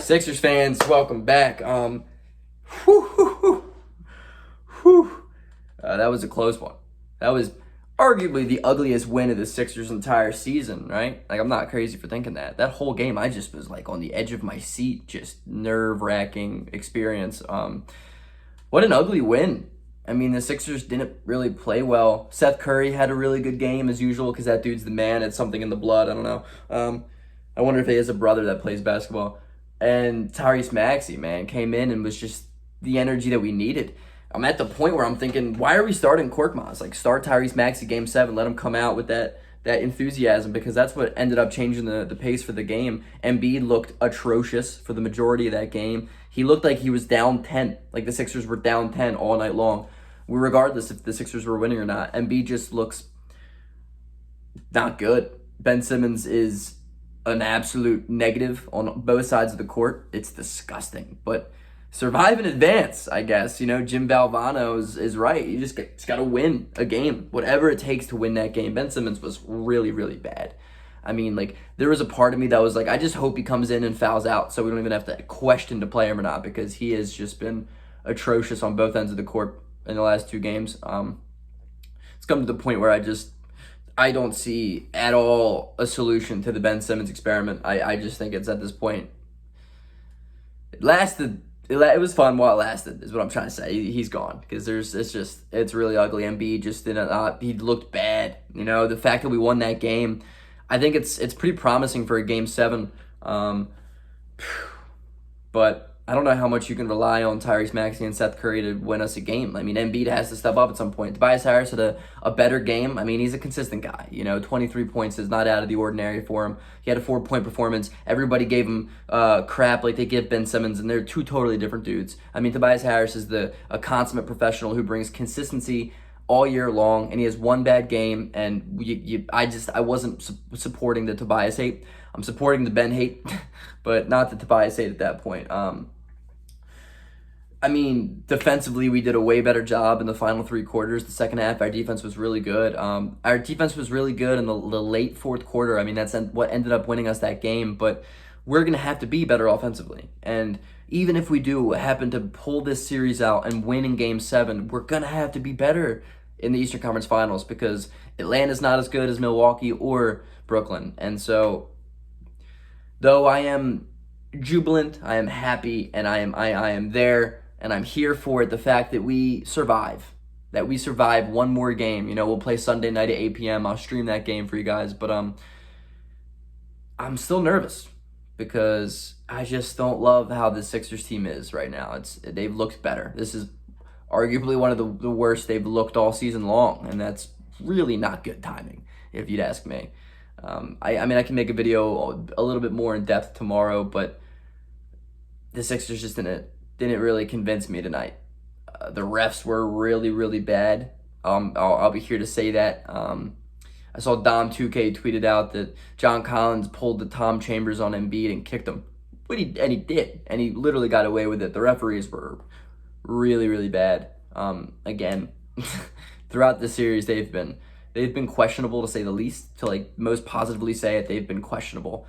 Sixers fans, welcome back. Whew, whew, whew, whew. That was a close one. That was arguably the ugliest win of the Sixers' entire season, right? Like, I'm not crazy for thinking that. That whole game, I just was like on the edge of my seat, just nerve-wracking experience. What an ugly win. I mean, the Sixers didn't really play well. Seth Curry had a really good game as usual because that dude's the man. It's something in the blood. I don't know. I wonder if he has a brother that plays basketball. And Tyrese Maxey, man, came in and was just the energy that we needed. I'm at the point where I'm thinking, why are we starting Korkmaz? Like, start Tyrese Maxey Game 7. Let him come out with that enthusiasm, because that's what ended up changing the pace for the game. Embiid looked atrocious for the majority of that game. He looked like he was down 10, like the Sixers were down 10 all night long. Regardless if the Sixers were winning or not, Embiid just looks not good. Ben Simmons is an absolute negative on both sides of the court. It's disgusting, but survive in advance, I guess. You know, Jim Valvano is right. You just got to win a game, whatever it takes to win that game. Ben Simmons was really, really bad. I mean, like, there was a part of me that was like, I just hope he comes in and fouls out so we don't even have to question to play him or not, because he has just been atrocious on both ends of the court in the last two games. It's come to the point where I don't see at all a solution to the Ben Simmons experiment. I just think it's at this point. It was fun while it lasted, is what I'm trying to say. He's gone because it's really ugly. Embiid just didn't. He looked bad. You know, the fact that we won that game, I think it's pretty promising for a Game 7. But I don't know how much you can rely on Tyrese Maxey and Seth Curry to win us a game. I mean, Embiid has to step up at some point. Tobias Harris had a better game. I mean, he's a consistent guy. You know, 23 points is not out of the ordinary for him. He had a 4-point performance. Everybody gave him crap like they give Ben Simmons, and they're two totally different dudes. I mean, Tobias Harris is a consummate professional who brings consistency all year long, and he has one bad game, and I wasn't supporting the Tobias hate. I'm supporting the Ben hate, but not the Tobias hate at that point. I mean, defensively, we did a way better job in the final three quarters. The second half, our defense was really good. Our defense was really good in the late fourth quarter. I mean, that's what ended up winning us that game. But we're going to have to be better offensively. And even if we do happen to pull this series out and win in Game 7, we're going to have to be better in the Eastern Conference Finals, because Atlanta's not as good as Milwaukee or Brooklyn. And so, though I am jubilant, I am happy, and I am there, and I'm here for it. The fact that we survive one more game. You know, we'll play Sunday night at 8 p.m. I'll stream that game for you guys, but I'm still nervous because I just don't love how the Sixers team is right now. They've looked better. This is arguably one of the worst they've looked all season long, and that's really not good timing, if you'd ask me. I mean, I can make a video a little bit more in depth tomorrow, but the Sixers just didn't really convince me tonight. The refs were really, really bad. I'll be here to say that. I saw Dom 2K tweeted out that John Collins pulled the Tom Chambers on Embiid and kicked him. And he did. And he literally got away with it. The referees were really, really bad. Again, throughout the series, they've been questionable, to say the least. To like most positively say it, they've been questionable.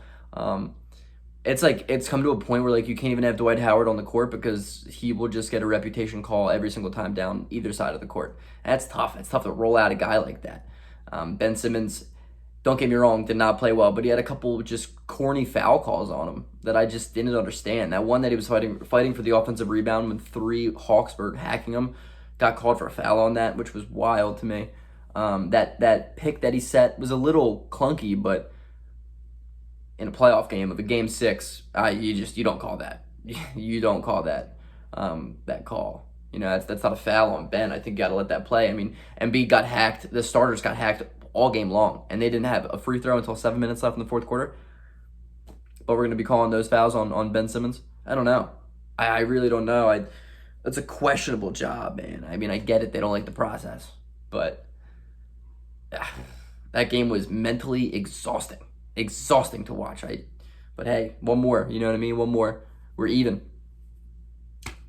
It's come to a point where like you can't even have Dwight Howard on the court because he will just get a reputation call every single time down either side of the court. And that's tough. It's tough to roll out a guy like that. Ben Simmons, don't get me wrong, did not play well, but he had a couple just corny foul calls on him that I just didn't understand. That one that he was fighting for the offensive rebound when three Hawks were hacking him, got called for a foul on that, which was wild to me. That pick that he set was a little clunky, but in a playoff game of a Game 6, you don't call that. You don't call that call. You know, that's not a foul on Ben. I think you got to let that play. I mean, Embiid got hacked. The starters got hacked all game long, and they didn't have a free throw until 7 minutes left in the fourth quarter. But we're going to be calling those fouls on Ben Simmons? I don't know. I really don't know. That's a questionable job, man. I mean, I get it. They don't like the process. But that game was mentally exhausting. Exhausting to watch. But hey, one more. You know what I mean? One more. We're even.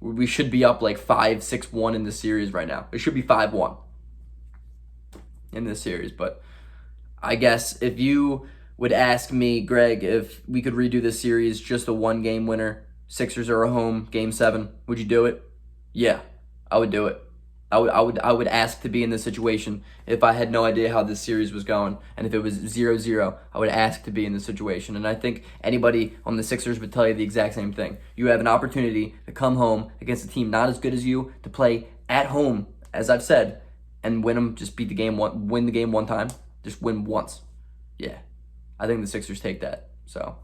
We should be up like 5-6-1 in this series right now. It should be 5-1 in this series. But I guess if you would ask me, Greg, if we could redo this series just a one-game winner, Sixers are at home, Game 7. Would you do it? Yeah, I would do it. I would ask to be in this situation if I had no idea how this series was going, and if it was 0-0, I would ask to be in this situation. And I think anybody on the Sixers would tell you the exact same thing. You have an opportunity to come home against a team not as good as you, to play at home, as I've said, and win them. Just beat the game win the game one time, just win once. Yeah, I think the Sixers take that. So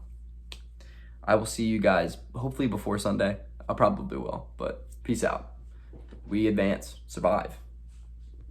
I will see you guys hopefully before Sunday. I probably will, but peace out. We advance, survive.